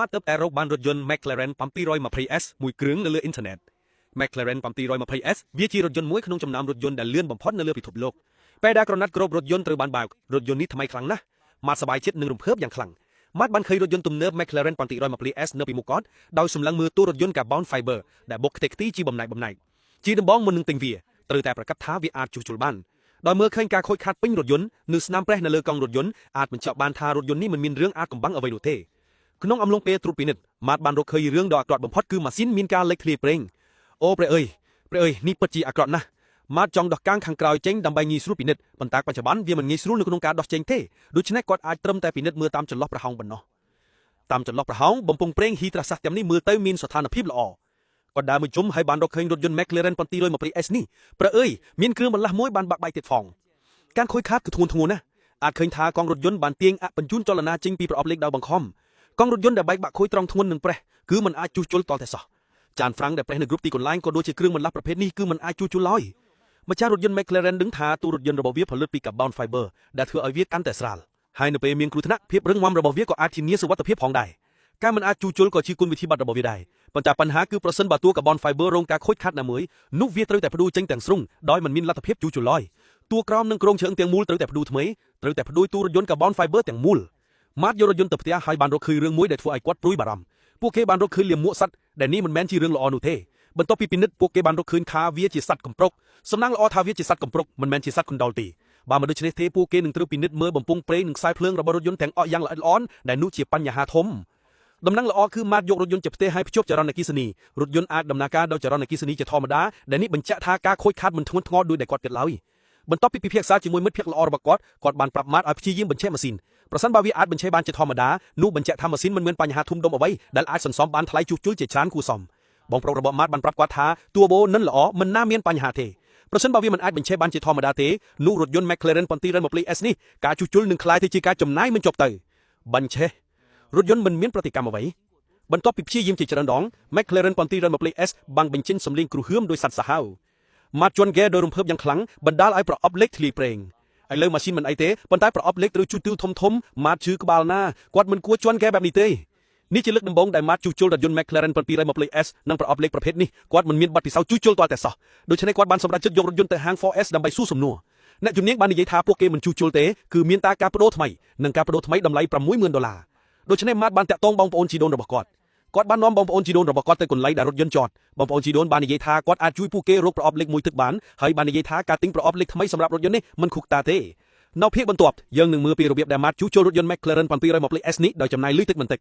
มาเติบแต่รบบานรถยนต์ McLaren ปั๊มปี120S มวยเครื่องในเรืออินเทอร์เน็ต McLaren ปั๊มปี120S វាជារថយន្តមួយក្នុងចំណោមរថយន្តដែលលឿនបំផុតនៅលើពិភពលោកពេលដែលក្រណាត់គ្របរថយន្តត្រូវបានបើករថយន្តនេះថ្មីខ្លាំងណាស់ម៉ាត់សบายចិត្តនឹងរំភើបយ៉ាងខ្លាំងម៉ាត់បានឃើញរថយន្តទំនើប McLaren ปั๊មទី120S នៅពីមុខគាត់ដោយសម្លឹងមើលតួរថយន្ត Carbon Fiber ដែលបុកខ្ទេចខ្ទីជាបំណែកជាដំបងមុននឹងទិញវាត្រូវតែប្រកាសថាវាអាចជួសជុលបានដោយមើលឃើញការខូចខាតពេញរថយន្តនៅស្នាមប្រេះនៅលើកង់រថយន្តអាចបញ្ជាក់បានថារថយន្តនេះមិនមានរឿងអាចកំបាំងអ្វីនោះទេក្នុងអំឡុងពេលត្រួតពិនិត្យម៉ាត់បានរកឃើញរឿងដ៏អាក្រក់បំផុតគឺម៉ាស៊ីនមានការលេចធ្លាយប្រេងអូព្រះអើយនេះពិតជាអាក្រក់ណាស់ម៉ាត់ចង់ដោះកាំងខាងក្រោយចេញដើម្បីងាយស្រួលពិនិត្យប៉ុន្តែបច្ចុប្បន្នវាមិនងាយស្រួលនៅក្នុងការដោះចេញទេដូច្នេះគាត់អាចត្រឹមតែពិនិត្យមើលតាមចន្លោះប្រហោងប៉ុណ្ណោះតាមចន្លោះប្រហោងបំពង់ប្រេងហ៊ីត្រាសាសទាំងនេះមើលទៅមានស្ថានភាពល្អគាត់ដើរមួយជុំហើយបានរកឃើញរថយន្ត McLaren ប៉ុនទី120S នេះព្រះអើយមានគ្រឿងបន្លាស់មួយបានបាក់បែកទៀតផងការខូចខាតគឺធ្ងន់ធ្ងរណាស់អាចឃើញថាកង់រថយន្តបានទាញបញ្ជូនចលនាចេញពីប្រអប់លេខដោយបង្ខំកង់រថយន្តដែលបែកបាក់ខូចត្រង់ធ្ងន់នឹងប្រេះគឺមិនអាចជួសជុលតតែសោះចានហ្វ្រាំងដែលប្រេះនៅគ្រប់ទីកន្លែងក៏ដូចជាគ្រឿងបន្លាស់ប្រភេទនេះគឺមិនអាចជួសជុលឡើយម្ចាស់រថយន្ត McLaren ដឹងថាទូរថយន្តរបស់វាផលិតពី Carbon Fiber ដែលធ្វើឲ្យវាកាន់តែស្រាលហើយនៅពេលមានគ្រោះថ្នាក់ភាពរឹងមាំរបស់វាក៏អាចធានាសុវត្ថិភាពផងដែរការមិនអាចជួសជុលក៏ជាគុណវិធីបត្តិរបស់វាដែរប៉ុន្តែបញ្ហាគឺប្រសិនបើតួ Carbon Fiber រងការខូចខាតណាមួយនោះវាត្រូវតែផ្ដួលចេញទាំងស្រុងដោយមិនមានលទ្ធភាពជួសជុលឡើយតួក្រោមនិងក្រងជើងទាំងមូលត្រូវតែផ្ដួលថ្មីត្រូវតែផ្ដួលទូរថយន្ត Carbon Fiber ទាំងមូលម៉ាត់យករថយន្តទៅផ្ទះហើយបានរកឃើញរឿងមួយដែលធ្វើឲ្យគាត់ព្រួយបារម្ភពួកគេបានរកឃើញលាមកសត្វដែលនេះមិនមែនជារឿងល្អនោះទេបន្ទាប់ពីពិនិត្យពួកគេបានរកឃើញថាវាជាសត្វកំប្រុកសំណាងល្អថាវាជាសត្វកំប្រុកមិនមែនជាសត្វកណ្ដុរទេបើមិនដូច្នេះទេពួកគេនឹងត្រូវពិនិត្យមើលបំពង់ប្រេងនិងខ្សែភ្លើងរបស់រថយន្តទាំងអស់យ៉ាងល្អិតល្អន់ដែលនោះជាបញ្ហាធំដំណឹងល្អគឺម៉ាត់យករថយន្តទៅផ្ទះហើយភ្ជាប់ចរន្តអគ្គិសនីរថយន្តអាចដំណើរការដោយចរន្តអគ្គិសនីជាធម្មតាដែលនេះបញ្ជាក់ថាការខូចខាតមិនធ្ងន់ធ្ងរដូចដែលគាត់គិតឡើយបន្ទាប់ពីពិភាក្សាជាមួយមិត្តភក្តិល្អរបស់គាត់បានប្រាប់ម៉ាត់ឲ្យព្យាយាមបញ្ឆេះម៉ាស៊ីនប្រសិនបើវាអាចបញ្ឆេះបានជាធម្មតានោះបញ្ជាក់ថាម៉ាស៊ីនមិនមានបញ្ហាធំដុំអ្វីដែលអាចសន្សំបានថ្លៃជួសជុលជាច្រើនគួរសមបងប្រុសរបស់ម៉ាត់បានប្រាប់គាត់ថាតួបូនឹងល្អមិនណាមានបញ្ហាទេប្រសិនបើវាមិនអាចបញ្ឆេះបានជាធម្មតាទេនោះរថយន្ត McLaren ប៉ុនទី120S នេះការជួសជុលនឹងក្លាយទៅជាការចំណាយមិនចប់ទៅបញ្ឆេះរថយន្តមិនមានប្រតិកម្មអ្វីបន្ទាប់ពីព្យាយាមជាច្រើនដង McLaren ប៉ុនទី120S បានបញ្ចេញសំឡេងគ្រោះហឿមដោយសត្វសាហាវម៉ាត់ជន់ហ្គេដោយរំភើបយ៉ាងខ្លាំងបណ្ដាលឲ្យប្រអប់លេខធ្លាយប្រេងឥឡូវម៉ាស៊ីនមិនអីទេប៉ុន្តែប្រអប់លេខត្រូវជួសជុលធំម៉ាត់ឈឺក្បាលណាគាត់មិនគួរជន់ហ្គេបែបនេះទេនេះជាលើកដំបូងដែលម៉ាត់ជួសជុលរថយន្ត McLaren ប៉ុនទី120S និងប្រអប់លេខប្រភេទនេះគាត់មិនមានបទពិសោធន៍ជួសជុលទាល់តែសោះដូច្នេះគាត់បានសម្រេចចិត្តយករថយន្តទៅហាង 4S ដើម្បីសួរសំណួរអ្នកជំនាញបាននិយាយថាពួកគេមិនជួសជុលទេគឺមានតែការប្ដូរថ្មីនិងការប្ដូរថ្មីតម្លៃ$60,000ដូច្នេះម៉ាត់បានតាក់ទងបងប្អូនជីដូនរបស់គាត់បាននាំបងប្អូនជីដូនរបស់គាត់ទៅកន្លែងដែលរថយន្តចតបងប្អូនជីដូនបាននិយាយថាគាត់អាចជួយពួកគេរកប្រអប់លេខមួយទឹកបានហើយបាននិយាយថាការទិញប្រអប់លេខថ្មីសម្រាប់រថយន្តនេះមិនខុសតាទេនៅភាគបន្ទាប់យើងនឹងមើលពីរបៀបដែលម៉ាត់ជួសជុលរថយន្ត McLaren ប៉ុនទី120S នេះដោយចំណាយលុយតិចបន្តិច